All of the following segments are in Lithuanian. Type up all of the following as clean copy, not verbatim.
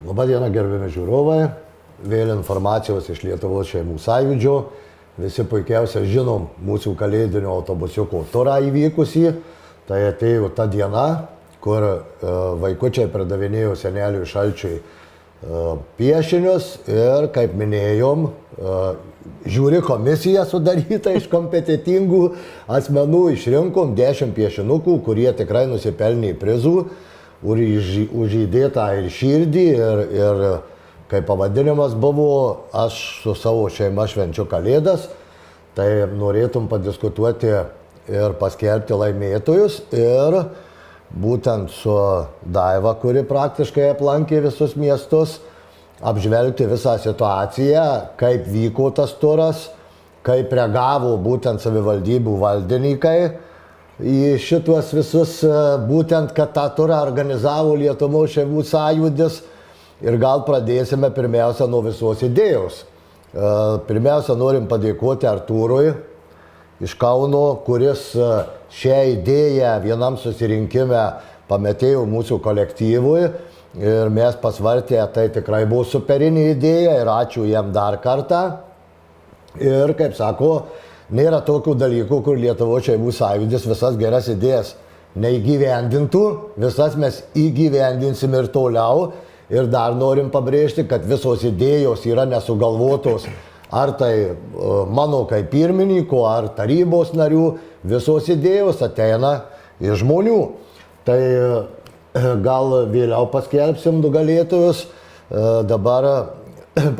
Labadiena, gerbiami žiūrovai, vėl informacijos iš Lietuvos šeimų sąjūdžio. Visi puikiausiai žinom mūsų kalėdinio autobusiuko turą įvykusį. Tai atėjo ta diena, kur vaikučiai pridavinėjo seneliui Šalčiui piešinius ir, kaip minėjom, žiūri komisija sudaryta iš kompetentingų asmenų, išrinkom 10 piešinukų, kurie tikrai nusipelnė prizų, už įdėtą ir širdį ir kaip pavadinimas buvo, aš su savo šeima švenčiu Kalėdas, tai norėtum padiskutuoti ir paskelbti laimėtojus ir būtent su Daiva, kuri praktiškai aplankė visus miestus, apžvelgti visą situaciją, kaip vyko tas turas, kaip reagavo būtent savivaldybių valdininkai į šitos visus, būtent, kad tą turą organizavo Lietuvos šeimų sąjūdis. Ir gal pradėsime pirmiausia nuo visos idėjos. Pirmiausia, norim padėkoti Artūrui iš Kauno, kuris šią idėją vienam susirinkime pametėjo mūsų kolektyvui. Ir mes pasvartė, tai tikrai buvo superinė idėja ir ačiū jam dar kartą. Ir, kaip sako, nėra tokių dalykų, kur Lietuvos šeimų sąjūdis visas geras idėjas neįgyvendintų, visas mes įgyvendinsim ir toliau. Ir dar norim pabrėžti, kad visos idėjos yra nesugalvotos ar tai mano kaip pirmininko, ar tarybos narių, visos idėjos ateina iš žmonių. Tai gal vėliau paskelbsim nugalėtojus, dabar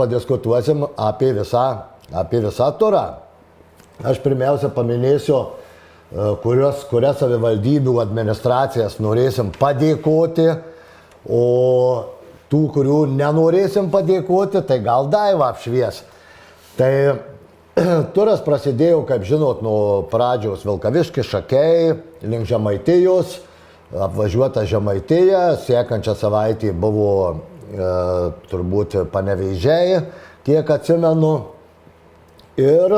padiskutuosim apie visą turą. Aš pirmiausia paminėsiu, kurias savivaldybių administracijas norėsim padėkoti, o tų, kurių nenorėsim padėkoti, tai gal Daiva apšvies. Tai turas prasidėjo, kaip žinot, nuo pradžios Vilkaviškis, Šakiai, link Žemaitijos, apvažiuota Žemaitija, sekančią savaitę buvo turbūt Panevėžiai, kiek atsimenu. Ir,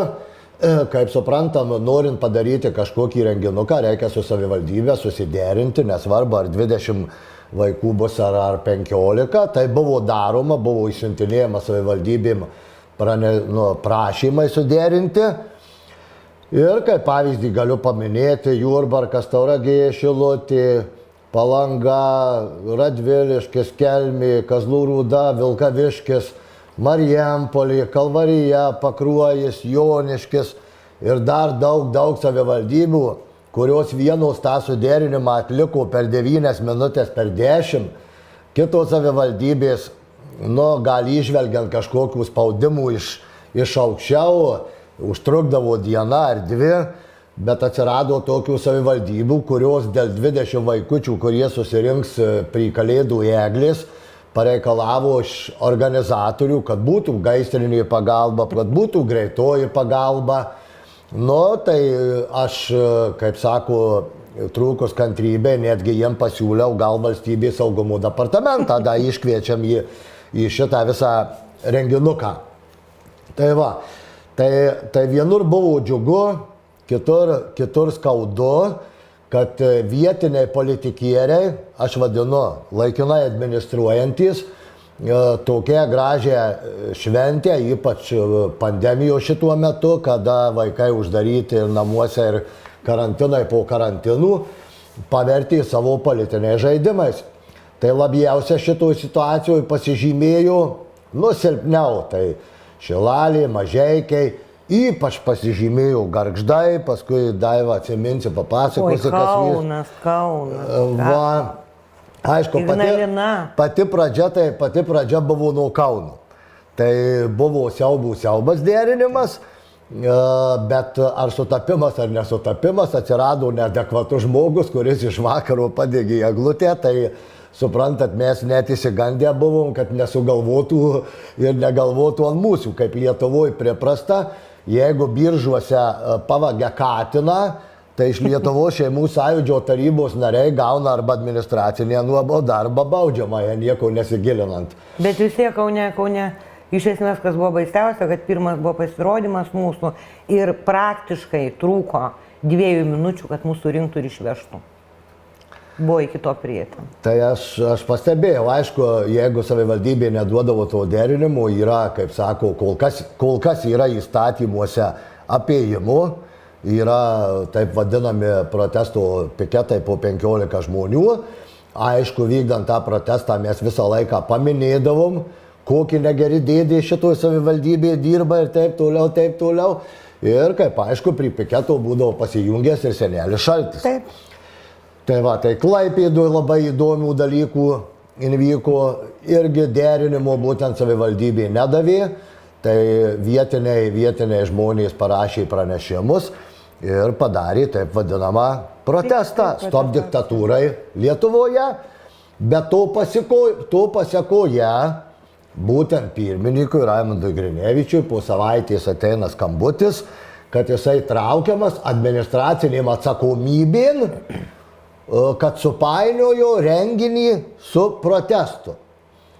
kaip suprantam, norint padaryti kažkokį renginuką, reikia su savivaldybė susiderinti, nesvarbu ar 20 vaikų bus ar 15, tai buvo daroma, buvo išsiuntinėjama savivaldybėm prašymai suderinti. Ir kaip pavyzdį galiu paminėti Jurbarkas, Tauragė, Šilutė, Palanga, Radviliškis, Kelmė, Kazlų Rūda, Vilkaviškis, Marijampolė, Kalvarija, Pakruojis, Joniškis ir dar daug savivaldybių, kurios vienos tą suderinimą atliko per 9 minutės, per 10, kitos savivaldybės, gal įžvelgiant kažkokių spaudimų iš aukščiau, užtrukdavo dieną ar 2, bet atsirado tokių savivaldybių, kurios dėl 20 vaikučių, kurie susirinks prie Kalėdų eglės, pareikalavo iš organizatorių, kad būtų gaisrinė pagalba, kad būtų greitoji pagalba. Tai aš, kaip sako, trūkus kantrybė, netgi jiem pasiūliau gal valstybės saugumo departamentą, tada iškviečiam jį į šitą visą renginuką. Tai va, tai vienur buvo džiugu, kitur skaudu, kad vietiniai politikieriai, aš vadinu laikinai administruojantis, tokia gražią šventę, ypač pandemijos šituo metu, kada vaikai uždaryti ir namuose ir karantinai po karantinų, pavertė savo politiniais žaidimais. Tai labiausia šitoj situacijoje pasižymėjo, silpniau, tai Šilalė, Mažeikiai, ypač pasižymėjo Gargždai, paskui Daiva atsiminsi, papasakosi, kas Kaunas. Aišku, pati pradžia buvo nuo Kauno. Tai buvo siaubas derinimas, bet ar sutapimas ar nesutapimas, atsirado neadekvatus žmogus, kuris iš vakaro padegė eglutę, tai suprantat, mes net įsigandę buvom, kad nesugalvotų ir negalvotų ant mūsų, kaip Lietuvoje priprasta, jeigu Biržuose pavagia katiną, tai iš Lietuvos šeimų sąjūdžio tarybos nariai gauna arba administracinę nuobaudą, arba baudžiamąją, nieko nesigilinant. Bet vis tiek Kaune, iš esmės, kas buvo baisiausia, kad pirmas buvo pasirodymas mūsų ir praktiškai trūko 2 minučių, kad mūsų rinktų ir išvežtų. buvo iki to prieiti? Tai aš pastebėjau, aišku, jeigu savivaldybė neduodavo to derinimo, yra, kaip sako, kol kas yra įstatymuose apėjimų, yra taip vadinami protesto piketai po 15 žmonių. Aišku, vykdant tą protestą mes visą laiką paminėdavom, kokį negeri dėdė šitoj savivaldybėje dirba ir taip toliau. Ir kaip aišku, prie piketo būdavo pasijungęs ir senelis Šaltis. Taip. Tai Klaipėdoje labai įdomių dalykų įvyko, irgi derinimo būtent savivaldybė nedavė, tai vietiniai žmonės parašė pranešimus ir padarė taip vadinamą protestą Stop diktatūrai Lietuvoje, bet to pasiekoje būtent pirmininkui Raimundui Grinevičiui po savaitės ateina skambutis, kad jisai traukiamas administracinėm atsakomybėn, kad supainiojo renginį su protestu.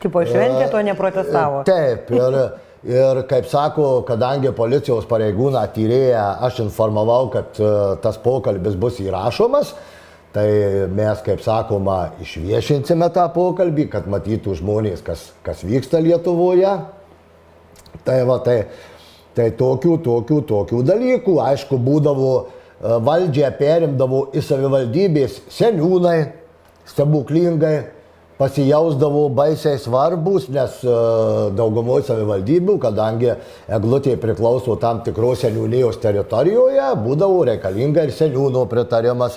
Tipo šventė, to neprotestavo. Taip, ir kaip sako, kadangi policijos pareigūną tyrėją aš informavau, kad tas pokalbis bus įrašomas, tai mes, kaip sakoma, išviešinsime tą pokalbį, kad matytų žmonės, kas vyksta Lietuvoje. Tai tokių dalykų, aišku, būdavo valdžią perimdavo į savivaldybės seniūnai, stebuklingai pasijausdavo baisiai svarbus, nes daugumoje savivaldybių, kadangi eglutė priklauso tam tikros seniūnijos teritorijoje, būdavo reikalinga ir seniūno pritarimas.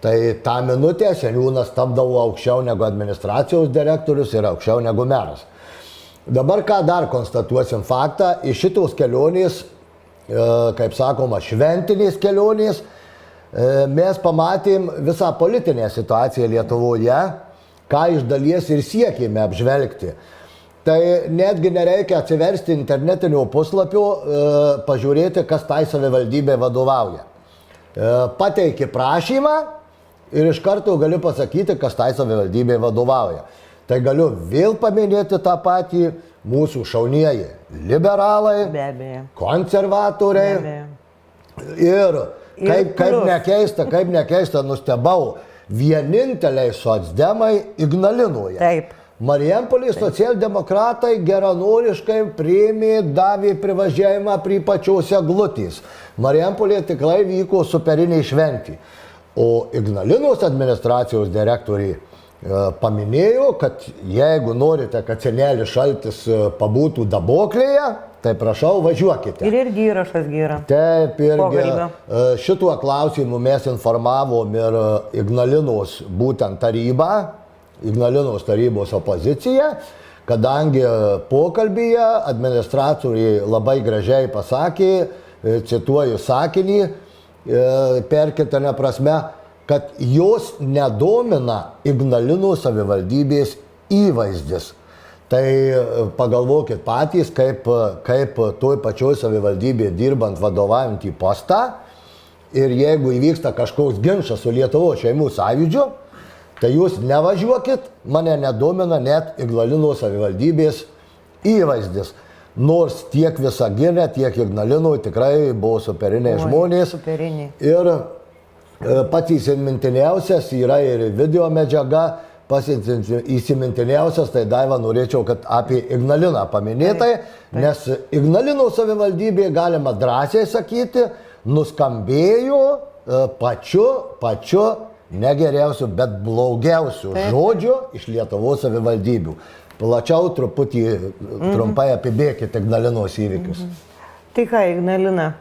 Tai tą minutę seniūnas tapdavo aukščiau negu administracijos direktorius ir aukščiau negu meras. Dabar ką dar konstatuosim faktą, iš šitos kelionės, kaip sakoma, šventinės kelionės, mes pamatėm visą politinę situaciją Lietuvoje, ką iš dalies ir siekėme apžvelgti. Tai netgi nereikia atsiversti internetinio puslapio, pažiūrėti, kas tai savivaldybė vadovauja. Pateiki prašymą ir iš karto gali pasakyti, kas tai savivaldybė vadovauja. Tai galiu vėl paminėti tą patį mūsų šaunieji liberalai, konservatoriai ir kaip nekeista nustebau, vieninteliai socdemai Ignalinoje. Taip. Marijampolės socialdemokratai geranoriškai priėmė, davė privažiavimą prie pačios eglutės. Marijampolė tikrai vyko superiniai šventį. O Ignalinos administracijos direktoriai paminėjo, kad jeigu norite, kad senelis Šaltis pabūtų Daboklėje, tai prašau, važiuokite. Ir irgi įrašas yra. Taip, irgi šituo klausimu mes informavom ir Ignalinos būtent tarybą, Ignalinos tarybos opoziciją, kadangi pokalbyje administratoriai labai gražiai pasakė, cituoju sakinį, perkeltine prasme, kad jos nedomina Ignalinos savivaldybės įvaizdis. Tai pagalvokit patys, kaip toj pačioj savivaldybėje dirbant vadovaujantį postą ir jeigu įvyksta kažkoks ginčas su Lietuvos šeimų sąjūdžiu, tai jūs nevažiuokit, mane nedomina net Ignalinos savivaldybės įvaizdis. Nors tiek Visagine, tiek Ignalinoje tikrai buvo superiniai žmonės. Superiniai. Ir pats įsimintiniausias yra ir video medžiaga, pats įsimintiniausias, tai Daiva norėčiau, kad apie Ignaliną paminėtai, nes Ignalinos savivaldybė, galima drąsiai sakyti, nuskambėjo pačiu negeriausiu, bet blogiausiu žodžiu iš Lietuvos savivaldybių. Plačiau truputį trumpai apibėkite Ignalinos įvykius. Tai ką, Ignalina,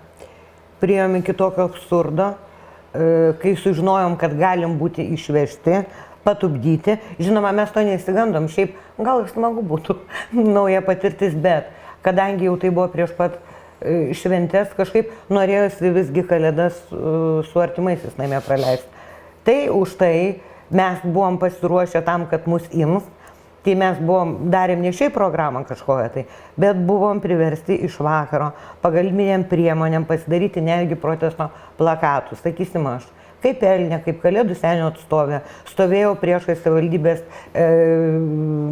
priėjom iki tokio absurdo, kai sužinojom, kad galim būti išvežti, patupdyti. Žinoma, mes to neįsigandom, šiaip gal smagu būtų nauja patirtis, bet kadangi jau tai buvo prieš pat šventės, kažkaip norėjosi visgi Kalėdas su artimaisiais namie praleisti. Tai už tai mes buvom pasiruošę tam, kad mus ims. Tai mes darėm ne šiaip programą kažkoją tai, bet buvom priversti iš vakaro pagalbinėm priemonėm pasidaryti netgi protesto plakatus. Sakysim aš, kaip Elnė, kaip Kalėdų senio atstovė, stovėjau priešais savivaldybės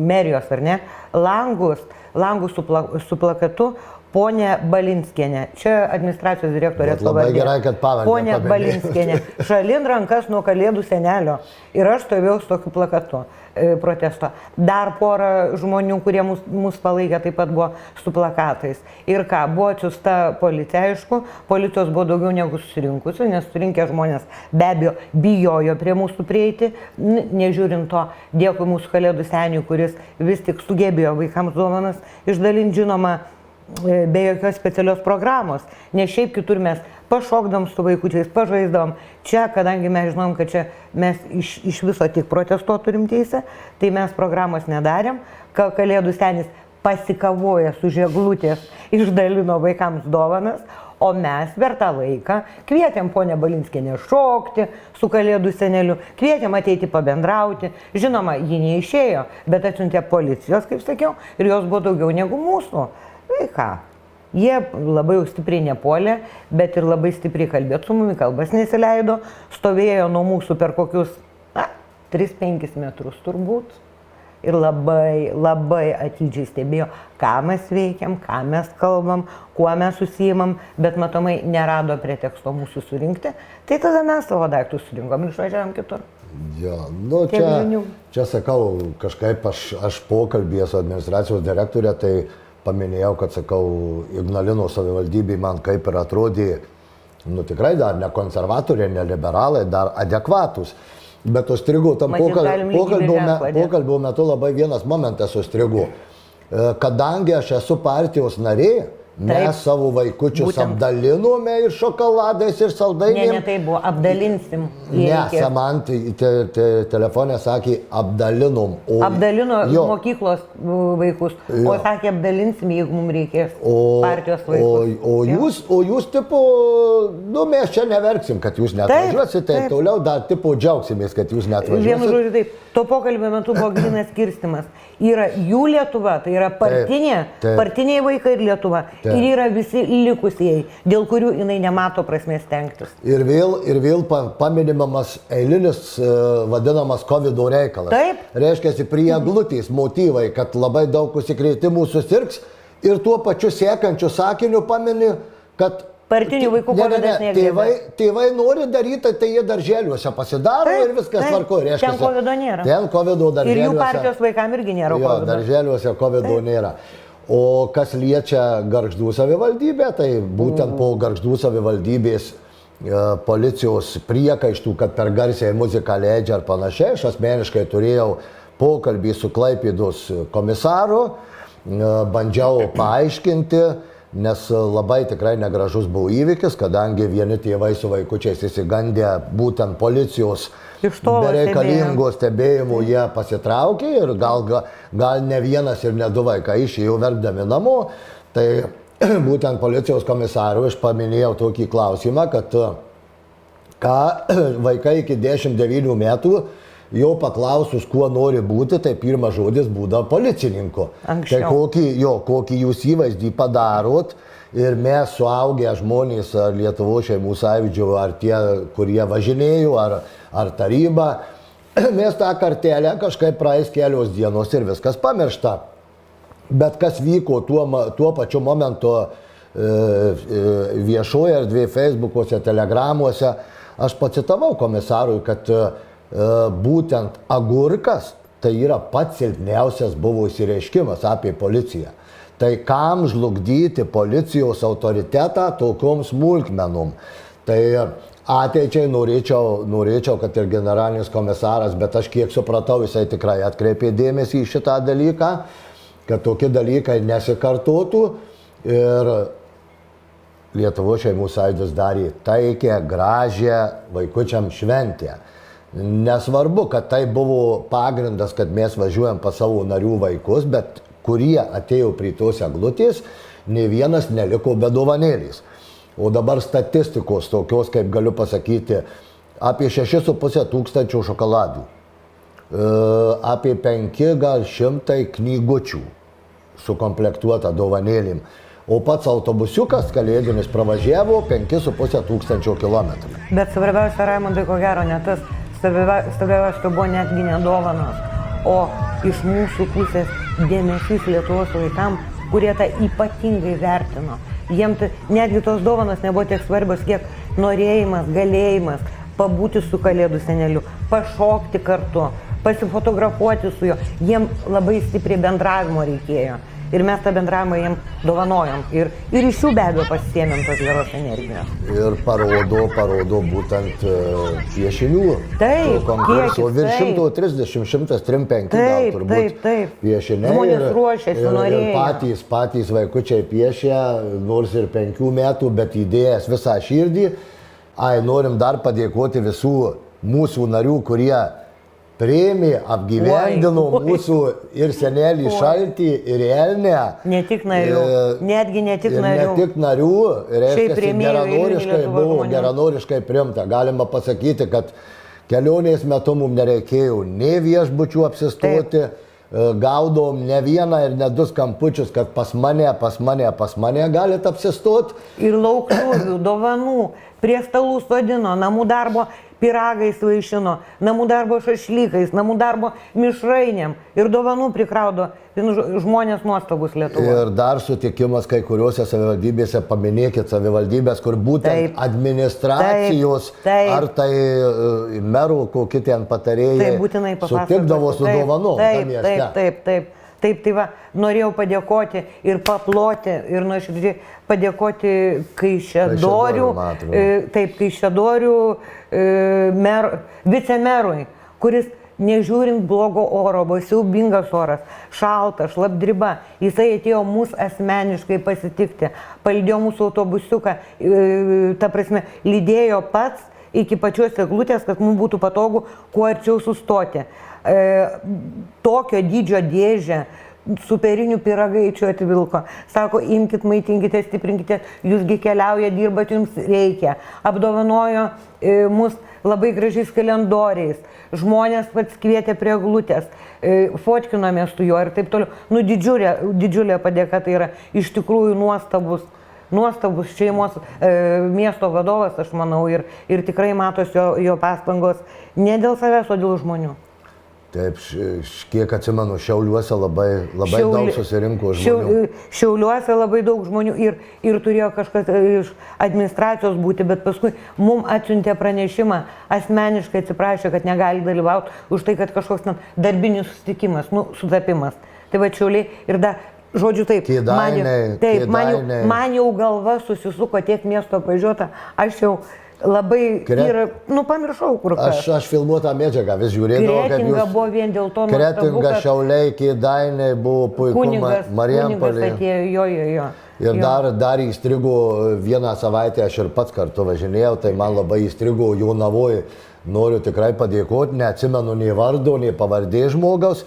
merijos, ar ne, langus su plakatu ponė Balinskienė. Čia administracijos direktorės Labai pavardė. gerai, kad pavardę Ponė paminėjai. Balinskienė. Šalin rankas nuo Kalėdų senelio. Ir aš stovėjau su tokiu plakatu protesto. Dar porą žmonių, kurie mus palaikė, taip pat buvo su plakatais. Ir ką, buvo atsiusta policija, aišku, policijos buvo daugiau negu susirinkusių, nes surinkę žmonės be abejo bijojo prie mūsų prieiti, nežiūrint to, dėkui mūsų Kalėdų seniui, kuris vis tik sugebėjo vaikams dovanas išdalinti, žinoma, be jokios specialios programos, nes šiaip kitur mes pašokdom su vaikučiais, pažaisdom. Čia, kadangi mes žinom, kad čia mes iš viso tik protestuoti turim teisę, tai mes programos nedarėm. Kalėdų senis pasikavoja su žeglutės, išdalino vaikams dovanas, o mes per tą laiką kvietėm ponę Balinskienę šokti su Kalėdų seneliu, kvietėm ateiti pabendrauti. Žinoma, ji neišėjo, bet atsiuntė policijos, kaip sakiau, ir jos buvo daugiau negu mūsų. Tai ką, jie labai stipriai nepuolė, bet ir labai stipriai kalbėti su mumi, kalbas nesileido, stovėjo nuo mūsų per kokius 3-5 metrus turbūt ir labai atidžiai stebėjo, ką mes veikiam, ką mes kalbam, kuo mes susijimam, bet matomai nerado preteksto mūsų surinkti, tai tada mes savo daiktus surinkom ir išvažiavom kitur. Jo, nu čia sakau, kažkaip aš pokalbėje su administracijos direktorė, tai paminėjau, kad, sakau, Ignalinos savivaldybei man kaip ir atrodė, nu tikrai dar ne konservatoriai, ne liberalai, dar adekvatus. Bet užstrigo tam pokalbio metu labai vienas momentas užstrigo. Kadangi aš esu partijos narė, mes savo vaikučius apdalinome ir šokoladais, ir saldainėm. Ne, tai buvo, apdalinsim. Ne, man telefonė sakė, apdalinom. Apdalino mokyklos vaikus, o sakė, apdalinsim, jeigu mums reikės partijos vaikus. O jūs, tipo, nu, mes čia neverksim, kad jūs neatvažiuosit, tai toliau dar, tipo, džiaugsimės, kad jūs neatvažiuosit. Vienu žodžiu, taip, to pokalbio metu buvo grynas skirstimas. Yra jų Lietuva, tai yra partiniai vaikai ir Lietuva. Ir yra visi likusieji, dėl kurių jinai nemato prasmės stengtis. Ir vėl paminimamas eilinis vadinamas COVID reikalas. Taip. Reiškia, prie eglutės motyvai, kad labai daug užsikrėtimų susirgs ir tuo pačiu siekiančiu sakiniu pamini, kad partinių vaikų kovidas negriebė. Tėvai nori daryti, tai jie darželiuose pasidaro ir viskas tvarko. Ten covido nėra. Ten covido darželiuose. Ir jų partijos vaikam irgi nėra covido. Jo, darželiuose covido nėra. O kas liečia Gargždų savivaldybę, tai būtent po Gargždų savivaldybės policijos priekaištų, kad per garsiai muziką leidžia ar panašiai, aš asmeniškai turėjau pokalbį su Klaipėdos komisaru, bandžiau paaiškinti, nes labai tikrai negražus buvo įvykis, kadangi vieni tėvai su vaikučiais įsigandė būtent policijos bereikalingo stebėjimo, jie pasitraukė ir gal ne vienas ir ne du vaikai išėjo verkdami namo. Tai būtent policijos komisarui aš paminėjau tokį klausimą, kad ką vaikai iki 19 metų jau paklausus, kuo nori būti, tai pirmas žodis būdavo policininko. Tai kokį jūs įvaizdį padarot ir mes suaugę žmonės, ar Lietuvos šeimų sąjūdžio, ar tie, kurie važinėjo, ar taryba, mes tą kartelę kažkaip praeis kelios dienos ir viskas pamiršta. Bet kas vyko tuo pačiu momentu viešoje erdvėje, Facebookuose, telegramuose, aš pacitavau komisarui, kad būtent agurkas tai yra pats silpniausias buvo išsireiškimas apie policiją. Tai kam žlugdyti policijos autoritetą tokiom smulkmenom? Tai ateičiai norėčiau, kad ir generalinis komisaras, bet aš kiek supratau, jisai tikrai atkreipė dėmesį į šitą dalyką, kad tokie dalykai nesikartotų ir Lietuvos šeimų sąjūdis darė taikę, gražią vaikučiam šventę. Nesvarbu, kad tai buvo pagrindas, kad mes važiuojam pas savo narių vaikus, bet kurie atėjo prie tos eglutės, ne vienas neliko be dovanėlės. O dabar statistikos tokios, kaip galiu pasakyti, apie 6,5 tūkstančių šokoladų, apie 500 knygučių sukomplektuota dovanėlėm. O pats autobusiukas kalėdinis pravažiavo 5,5 tūkstančio kilometrų. Bet svarbiausia, Raimondai, ko gero, ne tas svarbiausia buvo netgi ne dovanos, o iš mūsų pusės dėmesys Lietuvos vaikams, kurie tą ypatingai vertino. Jiems netgi tos dovanos nebuvo tiek svarbios, kiek norėjimas, galėjimas pabūti su Kalėdų seneliu, pašokti kartu, pasifotografuoti su juo. Jiems labai stipriai bendravimo reikėjo. Ir mes tą bendravimą jiems dovanojom. Ir iš jų be abejo pasisėmėm tos geros energijos. Ir parodo būtent piešinių. Taip, konkurso. Virš 130, 135 gal turbūt piešiniai. Žmonės ruošiasi, norėjo. Ir patys vaikučiai piešė, nors ir 5 metų, bet įdėjęs visą širdį. Norim dar padėkoti visų mūsų narių, kurie priėmė, apgyvendino mūsų ir senelį Šaltį, ir Elnę. Ne tik narių, netgi ne tik narių. Ne tik narių, reiškia, geranoriškai priimta. Galima pasakyti, kad kelionės metu mums nereikėjo nei viešbučių apsistoti, gaudom ne vieną ir ne 2 skambučius, kad pas mane galit apsistoti. Ir lauktuvių, dovanų, prie stalų sodino, namų darbo pyragais vaišino, namų darbo šašlykais, namų darbo mišrainėm ir dovanų prikraudo. Žmonės nuostabus Lietuvoje. Ir dar sutikimas kai kuriuose savivaldybėse, paminėkit savivaldybės, kur būtent administracijos ar tai merų, kokie ten patarėjai sutikdavo su dovanom. Taip, tai va, norėjau padėkoti ir paploti ir nuoširdžiai padėkoti Kaišiadorių vicemerui, kuris nežiūrint blogo oro, buvo siaubingas oras, šalta, šlapdriba, jisai atėjo mūsų asmeniškai pasitikti, palydėjo mūsų autobusiuką, ta prasme, lydėjo pats iki pačios eglutės, kad mums būtų patogu kuo arčiau sustoti. Tokio dydžio dėžę superinių pyragaičių atvilko. Sako, imkit, maitinkite, stiprinkite, jūsgi keliauja, dirbat, jums reikia. Apdovanojo mus labai gražiais kalendoriais. Žmonės pats kvietė prie eglutės, fotkinomės su juo ir taip toliau. Nu, didžiulė padėka, tai yra iš tikrųjų nuostabus šeimos miesto vadovas, aš manau, ir tikrai matosi jo pastangos ne dėl savęs, o dėl žmonių. Taip, kiek atsimenu, Šiauliuose labai daug susirinko žmonių. Šiauliuose labai daug žmonių ir turėjo kažkas iš administracijos būti, bet paskui mums atsiuntė pranešimą, asmeniškai atsiprašė, kad negali dalyvauti už tai, kad kažkoks darbinis susitikimas, sutapimas. Tai va Šiauliai ir dar, žodžiu taip, man jau galva susisuko tiek miesto apvažiuota, aš jau labai pamiršau kur kas. Aš filmuotą medžiagą vis žiūrėdavau, kad Kretinga buvo vien dėl to Kretinga, Šiauliai, Kėdainiai buvo puiku, Marijampolė. Jo. Ir dar įstrigo vieną savaitę, aš ir pats kartu važinėjau, tai man labai įstrigo Jonavoje. Noriu tikrai padėkoti, neatsimenu nei vardo, nei pavardės žmogaus,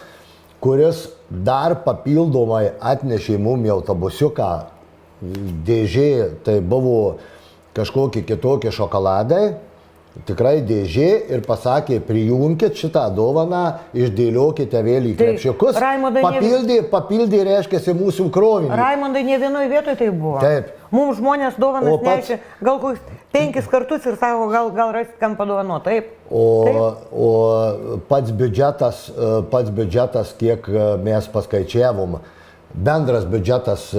kuris dar papildomai atnešė mum į autobusiuką dėžė, tai buvo kažkokie kitokie šokoladai, tikrai dėžė ir pasakė, prijunkit šitą dovaną, išdėliokite vėl į krepšiukus. Papildė reiškiasi mūsų krovinį. Raimondai, ne vienoje vietoje tai buvo. Taip. Mums žmonės dovanas nešė gal 5 kartus ir sako, gal rasit kam padovanoti. Taip. O pats biudžetas, kiek mes paskaičiavom, bendras biudžetas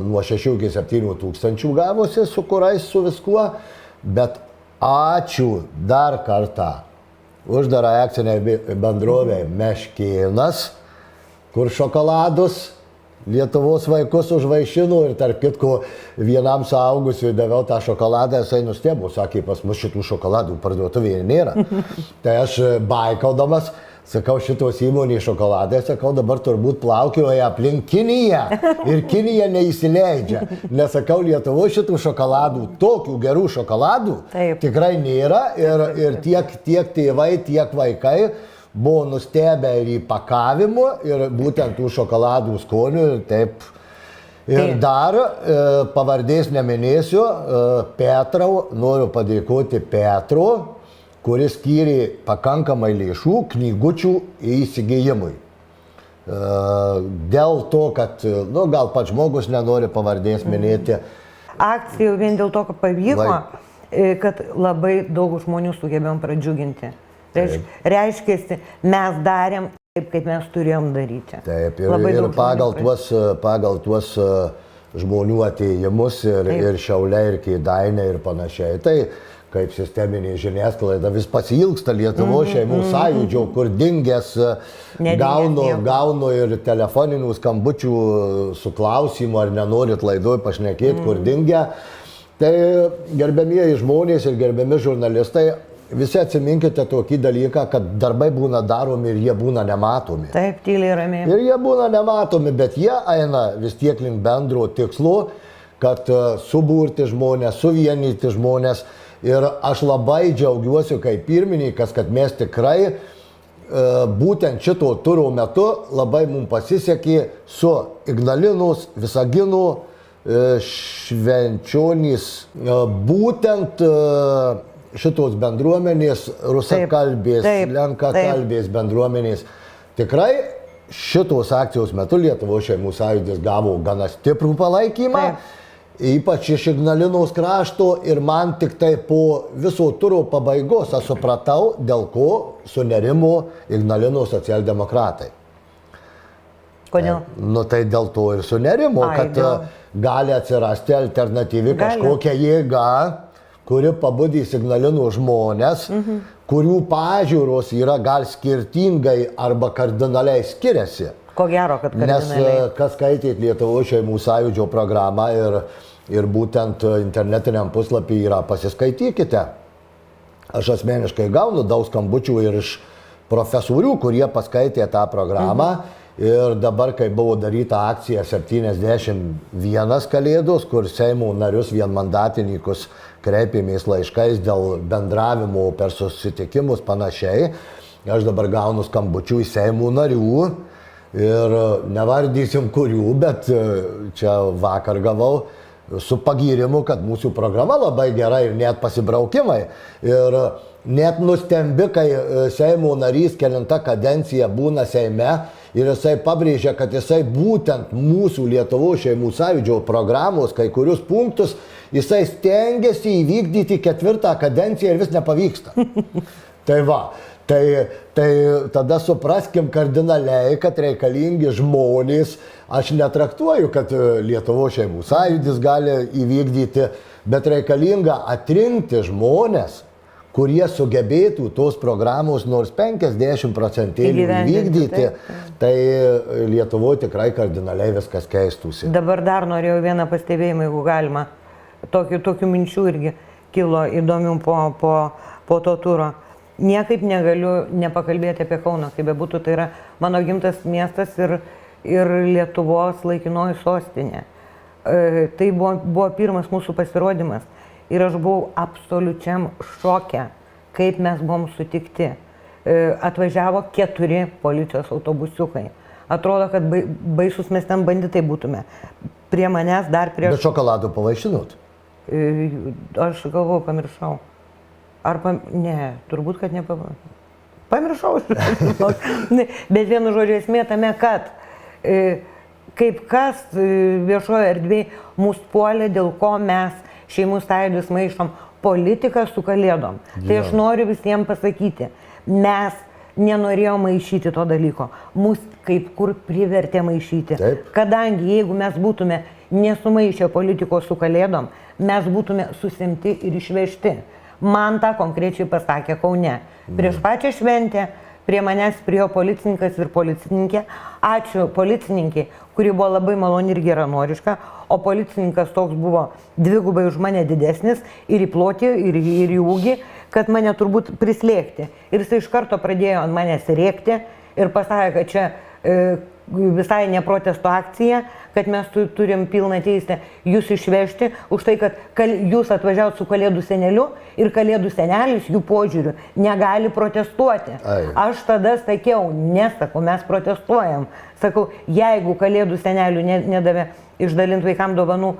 nuo 6 iki 7 tūkstančių gavosi su kurais, su viskuo, bet ačiū dar kartą uždarą akcinę bendrovę Meškėnas, kur šokoladus Lietuvos vaikus užvaišino ir tarp kitko vienam suaugusiui daviau tą šokoladą, jisai nustebo, sakė, pas mus šitų šokoladų parduotuvėje nėra. Tai aš baikaudamas sakau, šitos įmonės šokoladai, sakau, dabar turbūt plaukioja aplink Kiniją ir Kinija neįsileidžia. Nesakau, Lietuvoje šitų šokoladų, tokių gerų šokoladų tikrai nėra ir tiek tėvai, tiek vaikai buvo nustebę ir įpakavimu ir būtent tų šokoladų skonių ir taip. Ir dar pavardės neminėsiu, Petrau, noriu padėkoti Petro, kuris skyrė pakankamai lėšų knygučių įsigijimui. Dėl to, kad, gal pats žmogus nenori pavardės minėti. Akcija vien dėl to, kad pavyko, kad labai daug žmonių sugebėjom pradžiuginti. Reiškia, mes darėm taip, kaip mes turėjom daryti. Taip, Labai ir daug pagal tuos žmonių atėjimus ir Šiauliai, ir Kėdainiai, ir panašiai. Tai kaip sisteminė žiniasklaida vis pasilgsta Lietuvos šeimų sąjūdžio, kur dingęs gaunu ir telefoninių skambučių su klausimu, ar nenorit laidoj pašnekėti, kur dingę. Tai gerbėmieji žmonės ir gerbiami žurnalistai, visi atsiminkite tokį dalyką, kad darbai būna daromi ir jie būna nematomi. Taip, tyliai ramiai. Ir jie būna nematomi, bet jie eina vis tiek link bendro tikslo, kad suburti žmonės, suvienyti žmonės. Ir aš labai džiaugiuosi kaip pirmininkas, kad mes tikrai būtent šito turo metu labai mums pasisekė su Ignalinos, Visagino, Švenčionys, būtent šitos bendruomenės, rusakalbės, lenkakalbės bendruomenės. Tikrai šitos akcijos metu Lietuvos šeimų sąjūdis gavo gana stiprų palaikymą, ypač iš Ignalinos krašto, ir man tik tai po viso turo pabaigos aš supratau, dėl ko sunerimo Ignalinos socialdemokratai. Kodėl? Nu tai dėl to ir sunerimo, kad gali atsirasti alternatyvi kažkokia jėga, kuri pabudys Ignalinos žmonės, kurių pažiūros yra gal skirtingai arba kardinaliai skiriasi. Ko gero, kad kardinaliai. Nes kas skaitėt Lietuvos šeimų sąjūdžio programą ir būtent internetiniam puslapį yra, pasiskaitykite. Aš asmeniškai gaunu daug skambučių ir iš profesorių, kurie paskaitė tą programą. Ir dabar, kai buvo daryta akcija 71 kalėdos, kur Seimo narius vienmandatininkus kreipėmės laiškais dėl bendravimo per susitikimus panašiai, aš dabar gaunu skambučių į Seimo narių ir nevardysim kurių, bet čia vakar gavau su pagyrimu, kad mūsų programa labai gera ir net pasibraukimai. Ir net nustembi, kai Seimo narys kelinta kadencija būna Seime ir jisai pabrėžia, kad jisai būtent mūsų Lietuvos šeimų sąjūdžio programos kai kurius punktus jisai stengiasi įvykdyti 4 kadenciją ir vis nepavyksta. Tai va, tai tada supraskim kardinaliai, kad reikalingi žmonės, aš netraktuoju, kad Lietuvos šeimų sąjūdis gali įvykdyti, bet reikalinga atrinkti žmonės, kurie sugebėtų tos programos nors 50% įvykdyti, tai Lietuvoje tikrai kardinaliai viskas keistųsi. Dabar dar norėjau vieną pastebėjimą, jeigu galima. Tokių minčių irgi kilo įdomių po to turo. Niekaip negaliu nepakalbėti apie Kauną, kaip bebūtų, tai yra mano gimtas miestas ir Lietuvos laikinoji sostinė. Tai buvo pirmas mūsų pasirodymas. Ir aš buvau absoliučiam šoke, kaip mes buvom sutikti. Atvažiavo 4 policijos autobusiukai. Atrodo, kad baisus mes ten banditai būtume. Prie manęs dar prieš... Bet šokoladų pavaišinot? Aš galvoju, pamiršau. Ne, turbūt, kad pamiršau. Bet vienu žodžiu esmė tame, kad kaip kas viešojo erdvėje mūsų puolė, dėl ko mes šeimų sąjūdis maišom politiką su kalėdom. Tai aš noriu visiems pasakyti, mes nenorėjom maišyti to dalyko. Mus kaip kur privertė maišyti. Taip. Kadangi jeigu mes būtume nesumaišę politikos su kalėdom, mes būtume susimti ir išvežti. Man tą konkrečiai pasakė Kaune. Prieš pačią šventę prie manęs priėjo policininkas ir policininkė. Ačiū policininkai, kuri buvo labai maloni ir geranoriška, o policininkas toks buvo 2 gubai už mane didesnis ir į plotį, ir į ūgį, kad mane turbūt prislėgti. Ir jis iš karto pradėjo ant manęs rėkti ir pasakė, kad čia visai ne protesto akcija, kad mes turim pilną teisę jūs išvežti už tai, kad jūs atvažiavot su kalėdų seneliu ir kalėdų senelis jų požiūriu negali protestuoti. Aš tada sakiau, nesakau, mes protestuojam. Sakau, jeigu kalėdų senelių nedavė išdalinti vaikam dovanų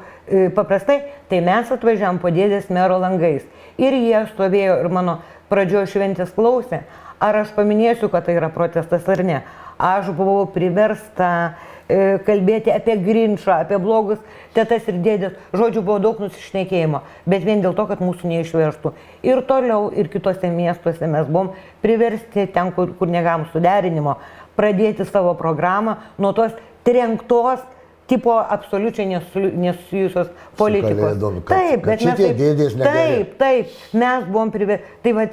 paprastai, tai mes atvažiavam po dėdės mero langais. Ir jie stovėjo ir mano pradžioje šventės klausė, ar aš paminėsiu, kad tai yra protestas ar ne. Aš buvau priversta kalbėti apie Grinčą, apie blogus tetas ir dėdės. Žodžiu, buvo daug nusišnekėjimo, bet vien dėl to, kad mūsų neišvežtų. Ir toliau, ir kitose miestuose mes buvom priversti, ten, kur negavom suderinimo, pradėti savo programą nuo tos trenktos tipo absoliučiai nesusijusios politikos. Kalėdom, Taip, bet mes taip, mes buvom tai vat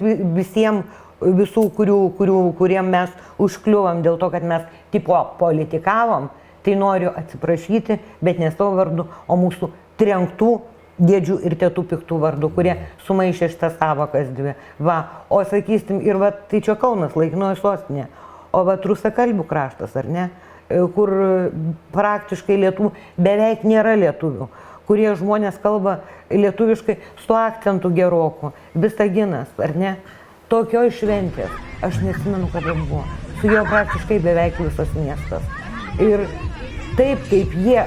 visų, kuriem mes užkliuvom dėl to, kad mes tipo politikavom, tai noriu atsiprašyti, bet ne savo vardu, o mūsų trenktų dėdžių ir tėtų piktų vardų, kurie sumaišė šitas savokas dvi. Va, o sakysim, ir va, tai čia Kaunas, laikinoji sostinė, o va, rusakalbių kraštas, ar ne? Kur praktiškai lietuvių beveik nėra lietuvių, kurie žmonės kalba lietuviškai su akcentu geroku. Visaginas, ar ne? Tokioj šventės, aš nesimenu, kada buvo. Su juo praktiškai beveik visas miestas. Ir taip, kaip jie,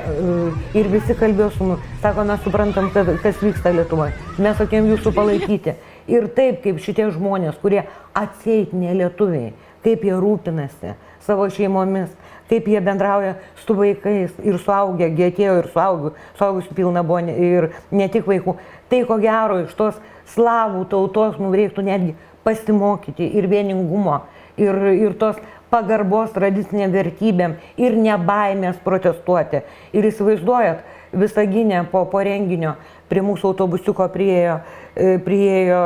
ir visi kalbėjo su mumis, sako, mes suprantam, kas vyksta Lietuvoje, mes atėjom jūsų palaikyti. Ir taip, kaip šitie žmonės, kurie atseit ne lietuviai, kaip jie rūpinasi savo šeimomis, kaip jie bendrauja su vaikais ir suaugę, gi atėjo ir suaugusių pilna buvo ir ne tik vaikų. Tai ko gero iš tos slavų tautos mums reiktų netgi pasimokyti ir vieningumo, ir tos pagarbos tradicinėm vertybėm, ir nebaimės protestuoti. Ir įsivaizduojat, Visagine po renginio prie mūsų autobusiuko priėjo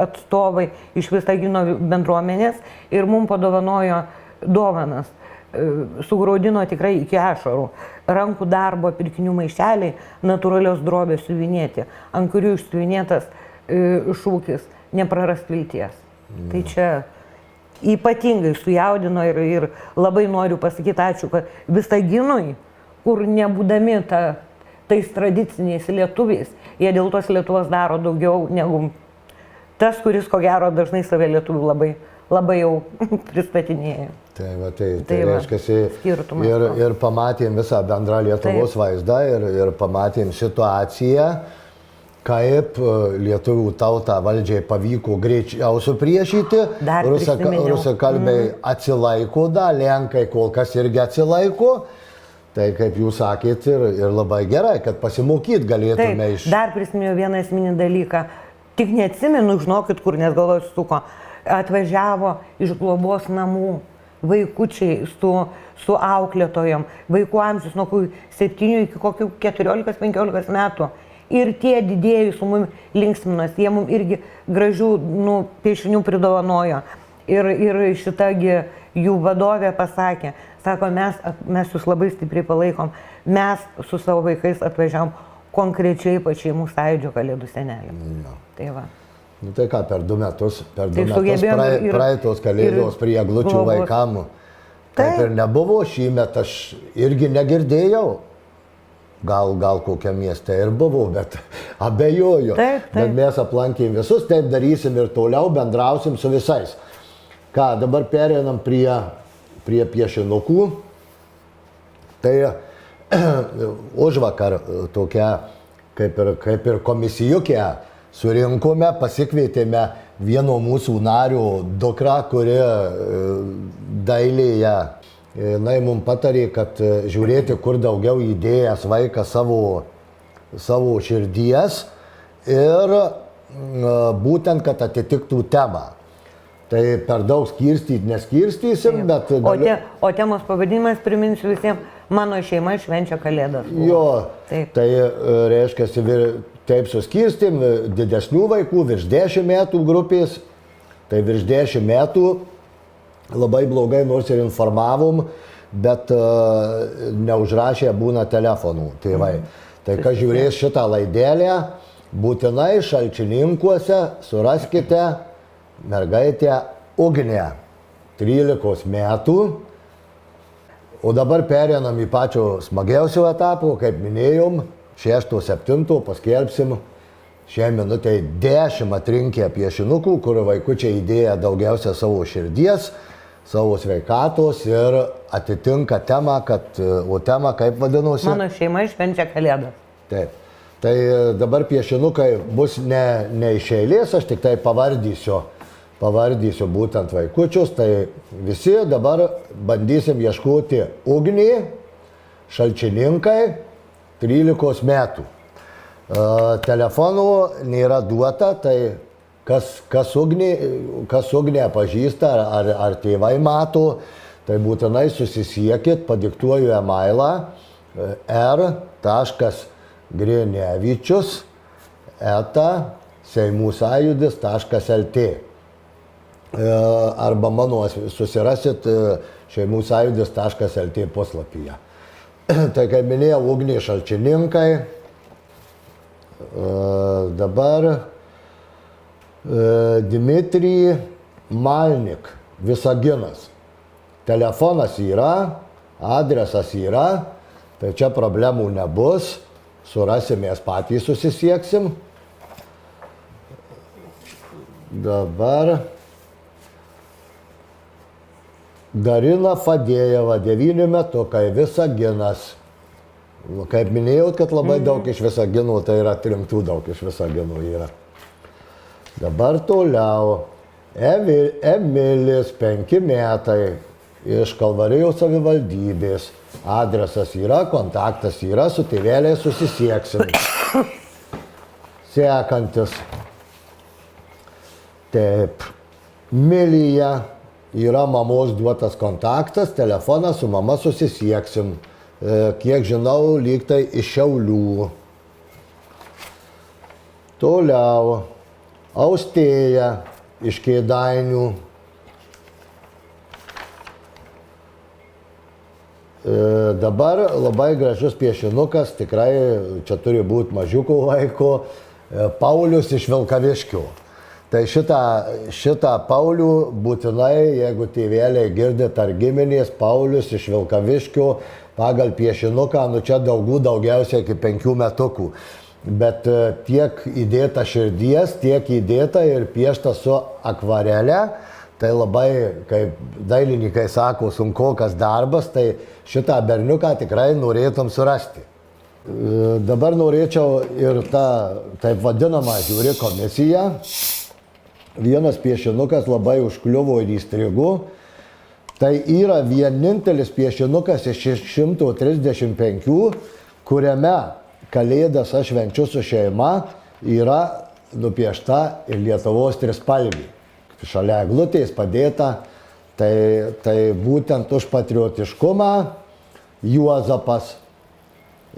atstovai iš Visagino bendruomenės ir mums padovanojo dovanas. Sugraudino tikrai iki ašarų. Rankų darbo pirkinių maišeliai, natūralios drobės siuvinėti, ant kurių išsiuvinėtas šūkis neprarast vilties. Tai čia ypatingai sujaudino ir labai noriu pasakyti ačiū, kad Visaginui, kur nebūdami tais tradiciniais lietuviais, jie dėl tos Lietuvos daro daugiau negu tas, kuris ko gero dažnai save lietuvių labai jau pristatinėja. Tai reiškia, ir pamatėm visą bendrą Lietuvos vaizdą ir pamatėm situaciją, kaip lietuvių tautą valdžiai pavyko greičiau supriešyti, rusakalbiai atsilaiko, lenkai kol kas irgi atsilaiko. Tai kaip jūs sakėt ir labai gerai, kad pasimokyt galėtume iš... Dar prisiminiau vieną esminį dalyką, tik neatsimenu, žinokit, kur, nes galvoju suko, atvažiavo iš globos namų vaikučiai su auklėtojom, vaikų amžius nuo 7 iki kokių 14-15 metų. Ir tie didėjai su mum linksminas, jie mum irgi gražių piešinių pridovanojo. Ir šitagi jų vadovė pasakė, sako, mes jūs labai stipriai palaikom, mes su savo vaikais atvažiavom konkrečiai pačiai mūsų sąjūdžio Kalėdų seneliam. Tai va. Tai ką, per 2 metus praeitos Kalėdos prie eglučių vaikam, kaip ir nebuvo, šįmet aš irgi negirdėjau. Gal kokiam mieste ir buvo, bet abejoju. Bet mes aplankėm visus, taip darysim ir toliau bendrausim su visais. Ką, dabar pereinam prie piešinukų. Tai užvakar tokia kaip ir komisijukę surinkome, pasikvietėme vieno mūsų nario dukrą, kuri dailėje, mums patarė, kad žiūrėti, kur daugiau įdėjęs vaikas savo širdies ir būtent, kad atitiktų temą. Tai per daug neskirstysim, bet... O temos pavadinimas, priminsiu visiems, mano šeima švenčia Kalėdas. Jo, tai reiškia, taip suskirstym, didesnių vaikų, virš 10 metų grupės, tai virš 10 metų labai blogai nors ir informavom, bet neužrašė būna telefonų tėvai. Tai kas žiūrės šitą laidelę, būtinai Šalčininkuose suraskite mergaitę Ugnę, 13 metų. O dabar pereinam į pačio smagiausio etapo, kaip minėjom, 6-7 paskelbsim šią minutę 10 atrinkę piešinukų, kur vaikučiai įdėję daugiausia savo širdies, savo sveikatos ir atitinka temą, o tema kaip vadinosi? Mano šeima švenčia Kalėdas. Taip. Tai dabar piešinukai bus ne iš eilės, aš tik tai pavardysiu būtent vaikučius, tai visi dabar bandysim ieškoti Ugnį, Šalčininkai, 13 metų. Telefonų nėra duota, tai kas Ugnę pažįsta, ar tėvai mato, tai būtinai susisiekit, padiktuoju emailą r.grenevičius@seimusąjūdis.lt arba mano susirasit šeimusąjūdis.lt puslapyje. Tai kaip minėjau, Ugniai Šalčininkai, dabar Dmitrij Malnik, Visaginas. Telefonas yra, adresas yra, tai čia problemų nebus, surasimės patys susisieksim. Dabar Darina Fadėjeva, 9 metukai, Visaginas. Kaip minėjau, kad labai daug iš Visaginų, tai yra trinktų daug iš Visaginų yra. Dabar toliau. Emilis, 5 metai, iš Kalvarijos savivaldybės. Adresas yra, kontaktas yra, su tėveliais susisieksim. Sekantis. Taip. Milija, yra mamos duotas kontaktas, telefonas, su mama susisieksim. Kiek žinau, lyg tai iš Šiaulių. Toliau. Austėja, iš Kėdainių. Dabar labai gražus piešinukas, tikrai čia turi būti mažiukų vaiko, Paulius iš Vilkaviškio. Tai šitą Paulių būtinai, jeigu tėveliai girdit ar giminės, Paulius iš Vilkaviškio, pagal piešinuką, čia daugiausiai iki 5 metukų. Bet tiek įdėta širdies, tiek įdėta ir piešta su akvarelė, tai labai, kaip dailininkai sako, sunkokas darbas, tai šitą berniuką tikrai norėtum surasti. Dabar norėčiau ir tą taip vadinamą žiūri komisiją. Vienas piešinukas labai užkliuvo ir įstrigo. Tai yra vienintelis piešinukas iš 635, kuriame Kalėdas aš švenčiu su šeima, yra nupiešta ir Lietuvos trispalvė. Šalia eglutės padėta, tai būtent už patriotiškumą Juozapas.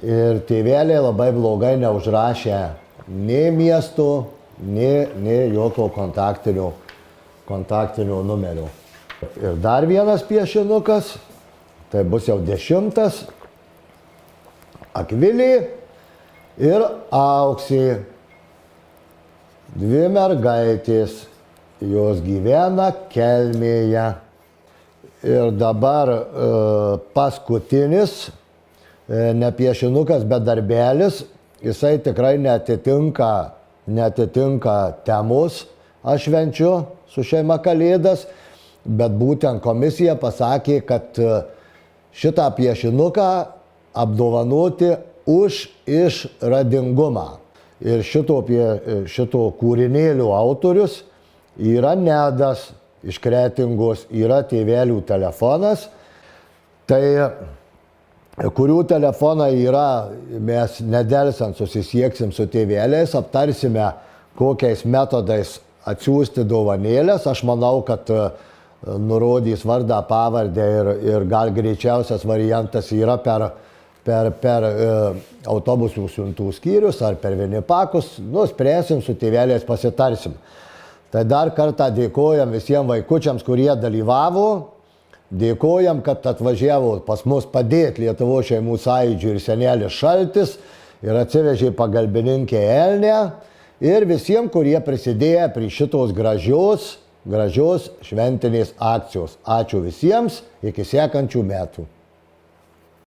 Ir tėveliai labai blogai neužrašė nei miesto, nei jokio kontaktinio numerio. Ir dar vienas piešinukas, tai bus jau 10. Akvilė ir Auksė. 2 mergaitės, jos gyvena Kelmėje. Ir dabar paskutinis, ne piešinukas, bet darbelis, jisai tikrai neatitinka temos, aš švenčiu su šeima Kalėdas, bet būtent komisija pasakė, kad šitą piešinuką apdovanoti už išradingumą. Ir šito kūrinėlio autorius yra Nedas iš Kretingos, yra tėvelių telefonas, tai kurių telefonai yra, mes nedelsant susisieksim su tėveliais, aptarsime, kokiais metodais atsiųsti dovanėlės. Aš manau, kad nurodys vardą, pavardę ir gal greičiausias variantas yra per autobusų siuntų skyrius ar per Vinipakus, spręsim su tėveliais, pasitarsim. Tai dar kartą dėkojam visiems vaikučiams, kurie dalyvavo, dėkojam, kad atvažiavo pas mus padėti Lietuvos šeimų sąjūdžiui ir senelis Šaltis ir atsivežė pagalbininkę Elnę ir visiems, kurie prisidėjo prie šitos gražios šventinės akcijos. Ačiū visiems, iki sekančių metų.